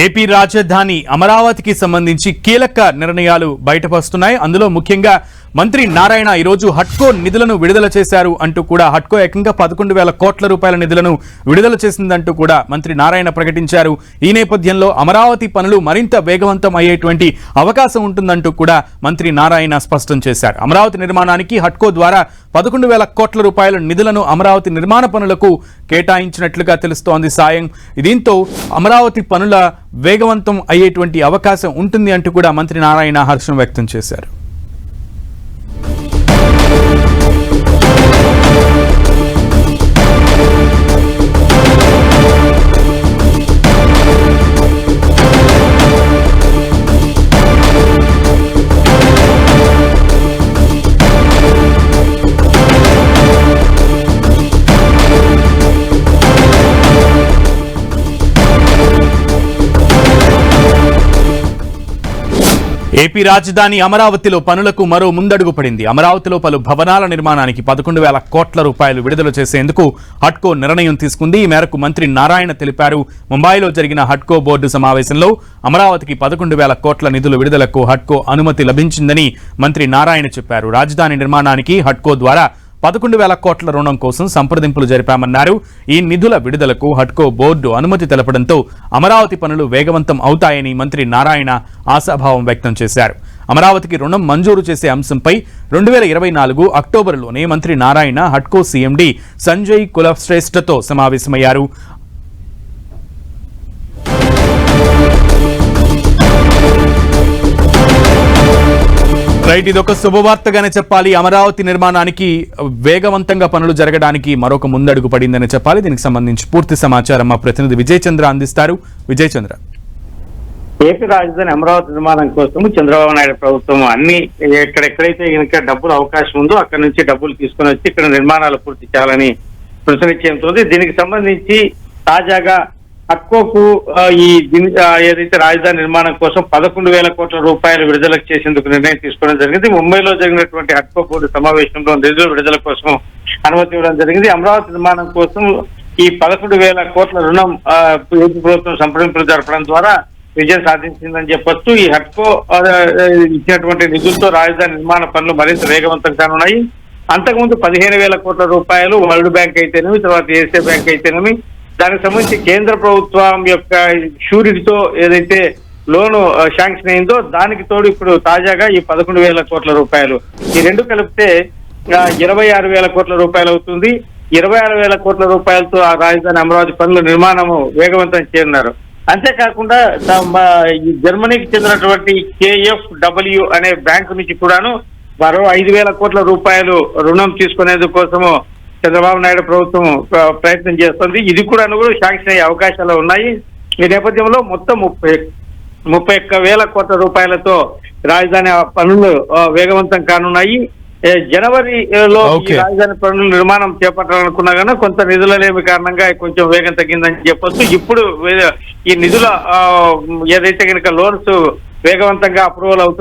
AP రాజధాని అమరావతికి సంబంధించి కీలక నిర్ణయాలు బయటపడుతున్నాయి. అందులో ముఖ్యంగా మంత్రి నారాయణ ఈరోజు హట్కో నిధులను విడుదల చేశారు అంటూ కూడా హట్కో ఏకంగా 11,000 కోట్ల రూపాయల నిధులను విడుదల చేసిందంటూ కూడా మంత్రి నారాయణ ప్రకటించారు. ఈ నేపథ్యంలో అమరావతి పనులు మరింత వేగవంతం అయ్యేటువంటి అవకాశం ఉంటుందంటూ కూడా మంత్రి నారాయణ స్పష్టం చేశారు. అమరావతి నిర్మాణానికి హట్కో ద్వారా 11,000 కోట్ల రూపాయల నిధులను అమరావతి నిర్మాణ పనులకు కేటాయించినట్లుగా తెలుస్తోంది సాయం. దీంతో అమరావతి పనుల వేగవంతం అయ్యేటువంటి అవకాశం ఉంటుంది అంటూ కూడా మంత్రి నారాయణ హర్షం వ్యక్తం చేశారు. ఏపీ రాజధాని అమరావతిలో పనులకు మరో ముందడుగు పడింది. అమరావతిలో పలు భవనాల నిర్మాణానికి 11,000 కోట్ల రూపాయలు విడుదల చేసేందుకు హట్కో నిర్ణయం తీసుకుంది. ఈ మేరకు మంత్రి నారాయణ తెలిపారు. ముంబైలో జరిగిన హట్కో బోర్డు సమావేశంలో అమరావతికి 11,000 కోట్ల నిధుల విడుదలకు హట్కో అనుమతి లభించిందని మంత్రి నారాయణ చెప్పారు. రాజధాని నిర్మాణానికి హట్కో ద్వారా 11,000 కోట్ల రుణం కోసం సంప్రదింపులు జరిపామన్నారు. ఈ నిధుల విడుదలకు హట్కో బోర్డు అనుమతి తెలపడంతో అమరావతి పనులు వేగవంతం అవుతాయని మంత్రి నారాయణ ఆశాభావం వ్యక్తం చేశారు. అమరావతికి రుణం మంజూరు చేసే అంశంపై 2024 అక్టోబర్లోనే మంత్రి నారాయణ హట్కో సీఎండీ సంజయ్ కులశ్రేష్ఠతో సమావేశమయ్యారు. రైట్, ఇదొక శుభవార్తగానే చెప్పాలి. అమరావతి నిర్మాణానికి వేగవంతంగా పనులు జరగడానికి మరొక ముందడుగు పడిందని చెప్పాలి. దీనికి సంబంధించి పూర్తి సమాచారం మా ప్రతినిధి విజయ్ చంద్ర అందిస్తారు. విజయ్ చంద్ర, ఏపీ రాజధాని అమరావతి నిర్మాణం కోసం చంద్రబాబు నాయుడు ప్రభుత్వం అన్ని ఎక్కడెక్కడైతే ఇంకా డబ్బులు అవకాశం ఉందో అక్కడ నుంచి డబ్బులు తీసుకుని వచ్చి ఇక్కడ నిర్మాణాలు పూర్తి చేయాలని కృతనిశ్చయంతో ఉంది. దీనికి సంబంధించి తాజాగా హట్కోకు ఏదైతే రాజధాని నిర్మాణం కోసం 11,000 కోట్ల రూపాయలు విడుదల చేసేందుకు నిర్ణయం తీసుకోవడం జరిగింది. ముంబైలో జరిగినటువంటి హట్కో బోర్డు సమావేశంలో నిధుల విడుదల కోసం అనుమతి ఇవ్వడం జరిగింది. అమరావతి నిర్మాణం కోసం ఈ 11,000 కోట్ల రుణం ఏపీ ప్రభుత్వం సంప్రదింపులు జరపడం ద్వారా విజయం సాధించిందని చెప్పొచ్చు. ఈ హట్కో ఇచ్చినటువంటి నిధులతో రాజధాని నిర్మాణ పనులు మరింత వేగవంతం కానున్నాయి. అంతకుముందు 15,000 కోట్ల రూపాయలు వరల్డ్ బ్యాంక్ అయితేనేమి, తర్వాత ఏషియా బ్యాంక్ అయితేనేమి, దానికి సంబంధించి కేంద్ర ప్రభుత్వం యొక్క షూరిటీతో ఏదైతే లోను శాంక్షన్ అయిందో దానికి తోడు ఇప్పుడు తాజాగా ఈ 11,000 కోట్ల రూపాయలు, ఈ రెండు కలిపితే 26,000 కోట్ల రూపాయలు అవుతుంది. 26,000 కోట్ల రూపాయలతో ఆ రాజధాని అమరావతి పనుల నిర్మాణము వేగవంతం చేయనున్నారు. అంతేకాకుండా జర్మనీకి చెందినటువంటి KfW అనే బ్యాంకు నుంచి కూడాను మరో 5,000 కోట్ల రూపాయలు రుణం తీసుకునేందుకు కోసము చంద్రబాబు నాయుడు ప్రభుత్వం ప్రయత్నం చేస్తుంది. ఇది కూడా శాంక్షన్ అయ్యే అవకాశాలు ఉన్నాయి. ఈ నేపథ్యంలో మొత్తం 31,000 కోట్ల రూపాయలతో రాజధాని పనులు వేగవంతం కానున్నాయి. జనవరిలో ఈ రాజధాని పనుల నిర్మాణం చేపట్టాలనుకున్నా కానీ కొంత నిధుల లేమి కారణంగా కొంచెం వేగం తగ్గిందని చెప్పొచ్చు. ఇప్పుడు ఈ నిధుల ఏదైతే కనుక లోన్స్ వేగవంతంగా అప్రూవల్ అవుతుంది.